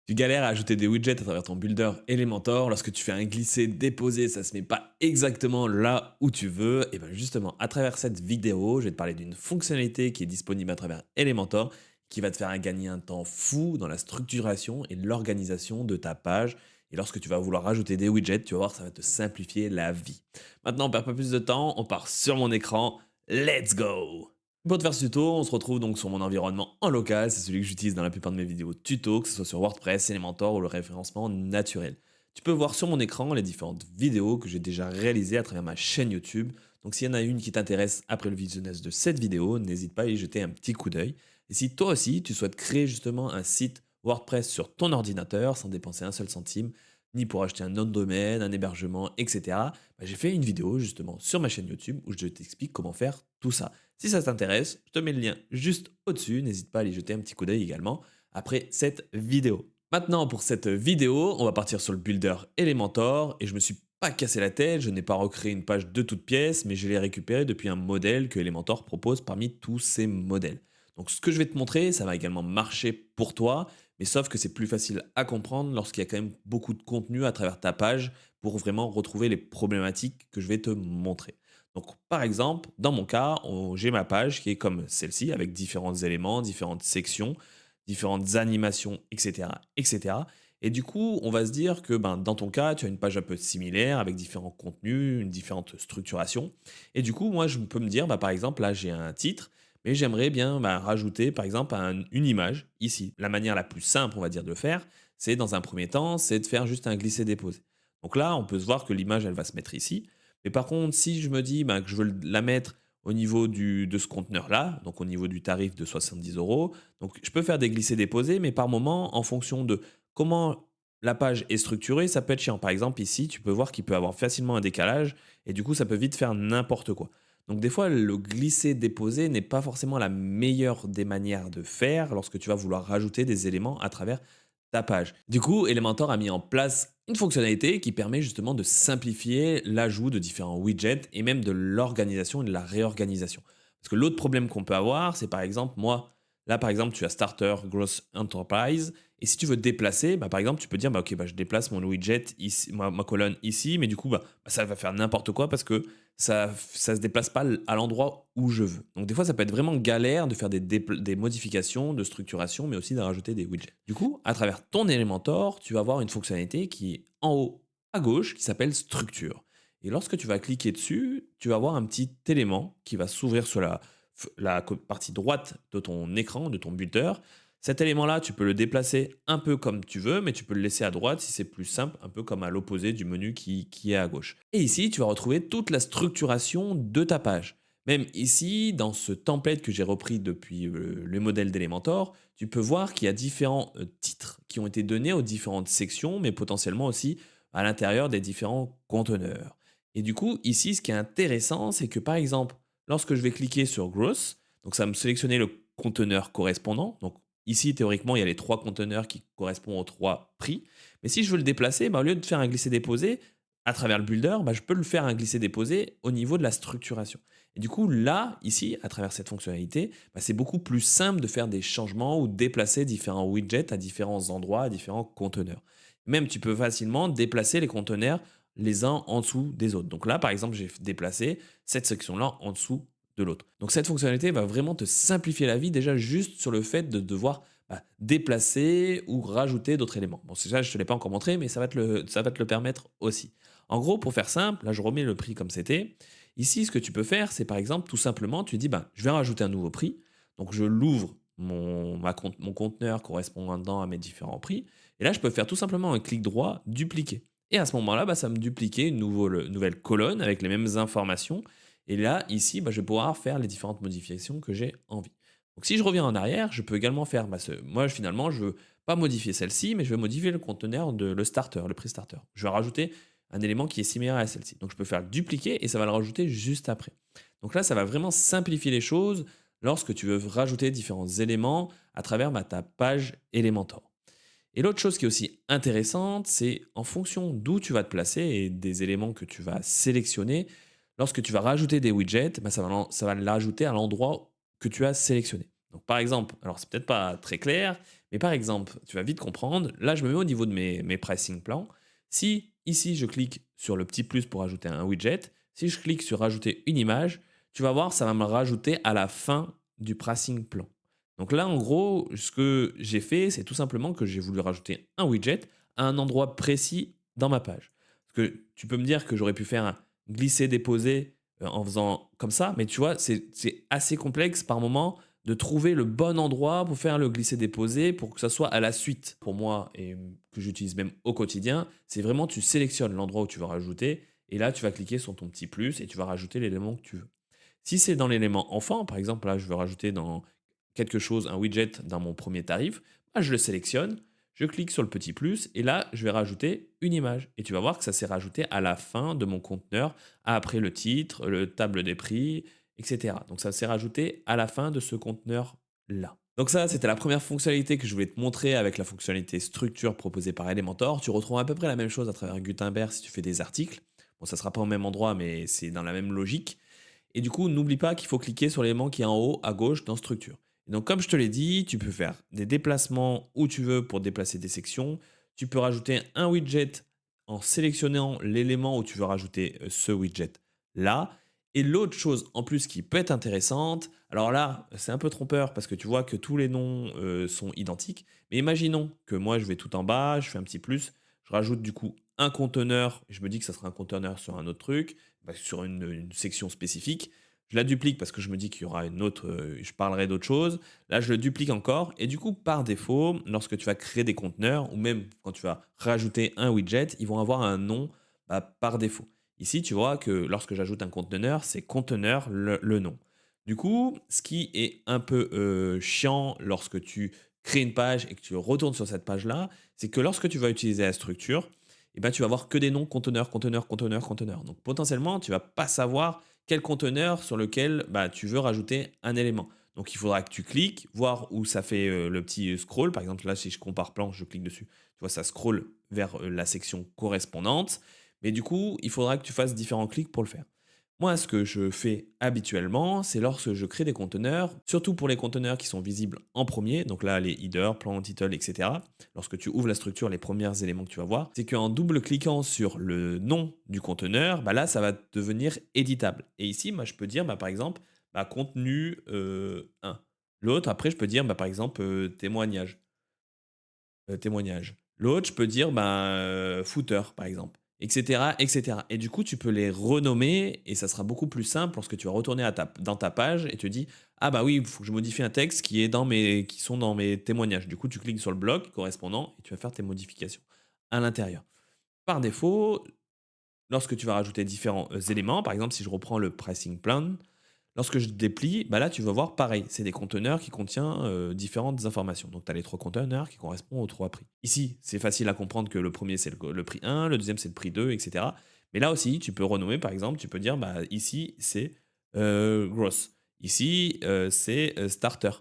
Tu galères à ajouter des widgets à travers ton builder Elementor. Lorsque tu fais un glisser-déposer, ça se met pas exactement là où tu veux. Et bien justement, à travers cette vidéo, je vais te parler d'une fonctionnalité qui est disponible à travers Elementor qui va te faire gagner un temps fou dans la structuration et l'organisation de ta page. Et lorsque tu vas vouloir rajouter des widgets, tu vas voir, ça va te simplifier la vie. Maintenant, on perd pas plus de temps, on part sur mon écran. Let's go! Pour te faire ce tuto, on se retrouve donc sur mon environnement en local, c'est celui que j'utilise dans la plupart de mes vidéos tuto, que ce soit sur WordPress, Elementor ou le référencement naturel. Tu peux voir sur mon écran les différentes vidéos que j'ai déjà réalisées à travers ma chaîne YouTube. Donc s'il y en a une qui t'intéresse après le visionnage de cette vidéo, n'hésite pas à y jeter un petit coup d'œil. Et si toi aussi tu souhaites créer justement un site WordPress sur ton ordinateur sans dépenser un seul centime, ni pour acheter un nom de domaine, un hébergement, etc., j'ai fait une vidéo justement sur ma chaîne YouTube où je t'explique comment faire tout ça. Si ça t'intéresse, je te mets le lien juste au-dessus. N'hésite pas à aller jeter un petit coup d'œil également après cette vidéo. Maintenant, pour cette vidéo, on va partir sur le builder Elementor et je me suis pas cassé la tête, je n'ai pas recréé une page de toutes pièces, mais je l'ai récupéré depuis un modèle que Elementor propose parmi tous ces modèles. Donc ce que je vais te montrer, ça va également marcher pour toi, mais sauf que c'est plus facile à comprendre lorsqu'il y a quand même beaucoup de contenu à travers ta page pour vraiment retrouver les problématiques que je vais te montrer. Donc, par exemple, dans mon cas, j'ai ma page qui est comme celle-ci, avec différents éléments, différentes sections, différentes animations, etc., etc. Et du coup, on va se dire que dans ton cas, tu as une page un peu similaire, avec différents contenus, une différente structuration. Et du coup, moi, je peux me dire, par exemple, là, j'ai un titre, mais j'aimerais bien rajouter, par exemple, une image ici. La manière la plus simple, on va dire, de le faire, c'est dans un premier temps, c'est de faire juste un glisser-déposer. Donc là, on peut se voir que l'image, elle va se mettre ici. Mais par contre, si je me dis que je veux la mettre au niveau de ce conteneur-là, donc au niveau du tarif de 70 euros, donc je peux faire des glisser-déposer, mais par moment, en fonction de comment la page est structurée, ça peut être chiant. Par exemple, ici, tu peux voir qu'il peut avoir facilement un décalage, et du coup, ça peut vite faire n'importe quoi. Donc des fois, le glisser-déposer n'est pas forcément la meilleure des manières de faire lorsque tu vas vouloir rajouter des éléments à travers ta page. Du coup, Elementor a mis en place une fonctionnalité qui permet justement de simplifier l'ajout de différents widgets et même de l'organisation et de la réorganisation. Parce que l'autre problème qu'on peut avoir, c'est par exemple, moi, là par exemple, tu as Starter, Growth Enterprise, et si tu veux déplacer, par exemple, tu peux dire, ok, je déplace mon widget, ici, ma colonne ici, mais du coup, ça va faire n'importe quoi parce que ça se déplace pas à l'endroit où je veux. Donc des fois, ça peut être vraiment galère de faire des modifications de structuration, mais aussi de rajouter des widgets. Du coup, à travers ton Elementor, tu vas avoir une fonctionnalité qui est en haut à gauche qui s'appelle structure. Et lorsque tu vas cliquer dessus, tu vas avoir un petit élément qui va s'ouvrir sur la partie droite de ton écran, de ton builder. Cet élément-là, tu peux le déplacer un peu comme tu veux, mais tu peux le laisser à droite si c'est plus simple, un peu comme à l'opposé du menu qui est à gauche. Et ici, tu vas retrouver toute la structuration de ta page. Même ici, dans ce template que j'ai repris depuis le modèle d'Elementor, tu peux voir qu'il y a différents titres qui ont été donnés aux différentes sections, mais potentiellement aussi à l'intérieur des différents conteneurs. Et du coup, ici, ce qui est intéressant, c'est que par exemple, lorsque je vais cliquer sur Growth, donc ça va me sélectionner le conteneur correspondant. Donc ici, théoriquement, il y a les trois conteneurs qui correspondent aux trois prix. Mais si je veux le déplacer, au lieu de faire un glisser-déposer à travers le builder, je peux le faire un glisser-déposer au niveau de la structuration. Et du coup, là, ici, à travers cette fonctionnalité, c'est beaucoup plus simple de faire des changements ou de déplacer différents widgets à différents endroits, à différents conteneurs. Même, tu peux facilement déplacer les conteneurs les uns en dessous des autres. Donc là, par exemple, j'ai déplacé cette section-là en dessous de l'autre. Donc cette fonctionnalité va vraiment te simplifier la vie déjà juste sur le fait de devoir déplacer ou rajouter d'autres éléments. Bon, c'est ça, je ne te l'ai pas encore montré, mais ça va te le permettre aussi. En gros, pour faire simple, là je remets le prix comme c'était. Ici, ce que tu peux faire, c'est par exemple tout simplement, tu dis, je vais rajouter un nouveau prix. Donc je l'ouvre, mon conteneur correspondant à mes différents prix. Et là, je peux faire tout simplement un clic droit, dupliquer. Et à ce moment-là, ça va me dupliquer une nouvelle colonne avec les mêmes informations. Et là, ici, je vais pouvoir faire les différentes modifications que j'ai envie. Donc si je reviens en arrière, je peux également faire, moi finalement, je ne veux pas modifier celle-ci, mais je vais modifier le conteneur de le starter, le prix starter. Je vais rajouter un élément qui est similaire à celle-ci. Donc je peux faire le dupliquer et ça va le rajouter juste après. Donc là, ça va vraiment simplifier les choses lorsque tu veux rajouter différents éléments à travers ta page Elementor. Et l'autre chose qui est aussi intéressante, c'est en fonction d'où tu vas te placer et des éléments que tu vas sélectionner, lorsque tu vas rajouter des widgets, ça va l'ajouter à l'endroit que tu as sélectionné. Donc par exemple, alors c'est peut-être pas très clair, Mais par exemple, tu vas vite comprendre, là je me mets au niveau de mes pricing plans. Si ici je clique sur le petit plus pour ajouter un widget, si je clique sur rajouter une image, tu vas voir, ça va me le rajouter à la fin du pricing plan. Donc là, en gros, ce que j'ai fait, c'est tout simplement que j'ai voulu rajouter un widget à un endroit précis dans ma page. Parce que tu peux me dire que j'aurais pu faire un glisser-déposer en faisant comme ça, mais tu vois, c'est assez complexe par moment de trouver le bon endroit pour faire le glisser-déposer pour que ça soit à la suite. Pour moi, et que j'utilise même au quotidien, c'est vraiment tu sélectionnes l'endroit où tu veux rajouter et là, tu vas cliquer sur ton petit plus et tu vas rajouter l'élément que tu veux. Si c'est dans l'élément enfant, par exemple, là, je veux rajouter dans quelque chose, un widget dans mon premier tarif, bah, je le sélectionne, je clique sur le petit plus et là, je vais rajouter une image. Et tu vas voir que ça s'est rajouté à la fin de mon conteneur, après le titre, le table des prix, etc. Donc ça s'est rajouté à la fin de ce conteneur-là. Donc ça, c'était la première fonctionnalité que je voulais te montrer avec la fonctionnalité structure proposée par Elementor. Tu retrouves à peu près la même chose à travers Gutenberg si tu fais des articles. Bon, ça ne sera pas au même endroit, mais c'est dans la même logique. Et du coup, n'oublie pas qu'il faut cliquer sur l'élément qui est en haut à gauche dans structure. Et donc, comme je te l'ai dit, tu peux faire des déplacements où tu veux pour déplacer des sections. Tu peux rajouter un widget en sélectionnant l'élément où tu veux rajouter ce widget là. Et l'autre chose en plus qui peut être intéressante, alors là, c'est un peu trompeur parce que tu vois que tous les noms sont identiques. Mais imaginons que moi, je vais tout en bas, je fais un petit plus, je rajoute du coup un conteneur, je me dis que ça sera un conteneur sur un autre truc, bah, sur une section spécifique. Je la duplique parce que je me dis qu'il y aura une autre, je parlerai d'autre chose. Là, je le duplique encore et du coup, par défaut, lorsque tu vas créer des conteneurs ou même quand tu vas rajouter un widget, ils vont avoir un nom bah, par défaut. Ici, tu vois que lorsque j'ajoute un conteneur, c'est conteneur le nom. Du coup, ce qui est un peu chiant lorsque tu crées une page et que tu retournes sur cette page-là, c'est que lorsque tu vas utiliser la structure, eh ben, tu vas avoir que des noms conteneurs, conteneurs, conteneurs, conteneurs. Donc potentiellement, tu vas pas savoir quel conteneur sur lequel bah, tu veux rajouter un élément. Donc il faudra que tu cliques, voir où ça fait le petit scroll. Par exemple, là, si je compare plan, je clique dessus. Tu vois, ça scroll vers la section correspondante. Mais du coup, il faudra que tu fasses différents clics pour le faire. Moi, ce que je fais habituellement, c'est lorsque je crée des conteneurs, surtout pour les conteneurs qui sont visibles en premier, donc là, les headers, plan, title, etc. Lorsque tu ouvres la structure, les premiers éléments que tu vas voir, c'est qu'en double-cliquant sur le nom du conteneur, bah là, ça va devenir éditable. Et ici, moi, je peux dire, bah, par exemple, bah, contenu 1. L'autre, après, je peux dire, bah, par exemple, témoignage. Témoignage. L'autre, je peux dire, ben, footer, par exemple, etc., etc. Et du coup, tu peux les renommer et ça sera beaucoup plus simple lorsque tu vas retourner dans ta page et te dis: «Ah bah oui, il faut que je modifie un texte qui sont dans mes témoignages». Du coup, tu cliques sur le bloc correspondant et tu vas faire tes modifications à l'intérieur. Par défaut, lorsque tu vas rajouter différents, éléments, par exemple, si je reprends le pricing plan, lorsque je déplie, bah là, tu vas voir pareil, c'est des conteneurs qui contiennent différentes informations. Donc, tu as les 3 conteneurs qui correspondent aux 3 prix. Ici, c'est facile à comprendre que le premier c'est le prix 1, le deuxième c'est le prix 2, etc. Mais là aussi, tu peux renommer, par exemple, tu peux dire, bah, ici, c'est gross. Ici, c'est starter,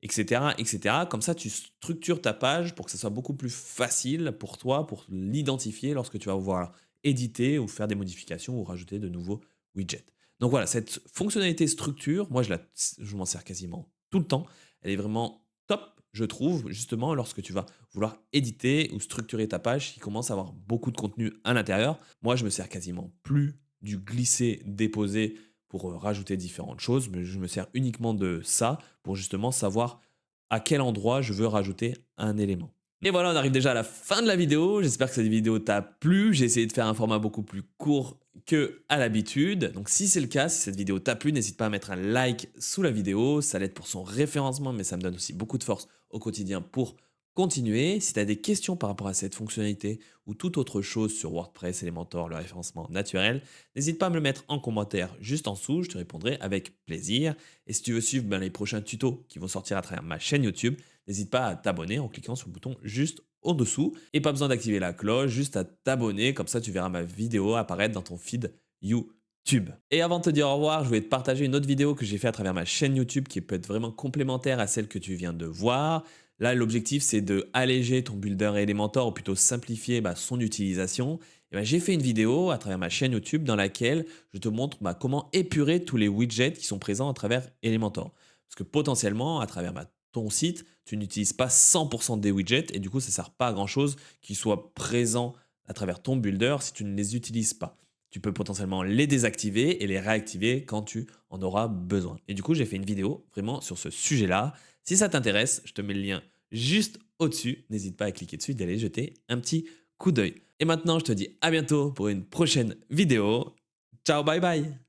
etc., etc. Comme ça, tu structures ta page pour que ça soit beaucoup plus facile pour toi, pour l'identifier lorsque tu vas vouloir éditer ou faire des modifications ou rajouter de nouveaux widgets. Donc voilà, cette fonctionnalité structure, moi je m'en sers quasiment tout le temps. Elle est vraiment top, je trouve, justement, lorsque tu vas vouloir éditer ou structurer ta page qui commence à avoir beaucoup de contenu à l'intérieur. Moi, je me sers quasiment plus du glisser-déposer pour rajouter différentes choses, mais je me sers uniquement de ça pour justement savoir à quel endroit je veux rajouter un élément. Et voilà, on arrive déjà à la fin de la vidéo. J'espère que cette vidéo t'a plu. J'ai essayé de faire un format beaucoup plus court que à l'habitude. Donc si c'est le cas, si cette vidéo t'a plu, n'hésite pas à mettre un like sous la vidéo. Ça l'aide pour son référencement, mais ça me donne aussi beaucoup de force au quotidien pour continuer. Si tu as des questions par rapport à cette fonctionnalité ou toute autre chose sur WordPress, Elementor, le référencement naturel, n'hésite pas à me le mettre en commentaire juste en dessous. Je te répondrai avec plaisir. Et si tu veux suivre les prochains tutos qui vont sortir à travers ma chaîne YouTube, n'hésite pas à t'abonner en cliquant sur le bouton juste au-dessous. Et pas besoin d'activer la cloche, juste à t'abonner, comme ça tu verras ma vidéo apparaître dans ton feed YouTube. Et avant de te dire au revoir, je voulais te partager une autre vidéo que j'ai fait à travers ma chaîne YouTube qui peut être vraiment complémentaire à celle que tu viens de voir. Là, l'objectif, c'est de alléger ton Builder Elementor, ou plutôt simplifier son utilisation. Et j'ai fait une vidéo à travers ma chaîne YouTube dans laquelle je te montre comment épurer tous les widgets qui sont présents à travers Elementor. Parce que potentiellement, à travers ton site, tu n'utilises pas 100% des widgets et du coup, ça ne sert pas à grand-chose qu'ils soient présents à travers ton builder si tu ne les utilises pas. Tu peux potentiellement les désactiver et les réactiver quand tu en auras besoin. Et du coup, j'ai fait une vidéo vraiment sur ce sujet-là. Si ça t'intéresse, je te mets le lien juste au-dessus. N'hésite pas à cliquer dessus, d'aller jeter un petit coup d'œil. Et maintenant, je te dis à bientôt pour une prochaine vidéo. Ciao, bye bye!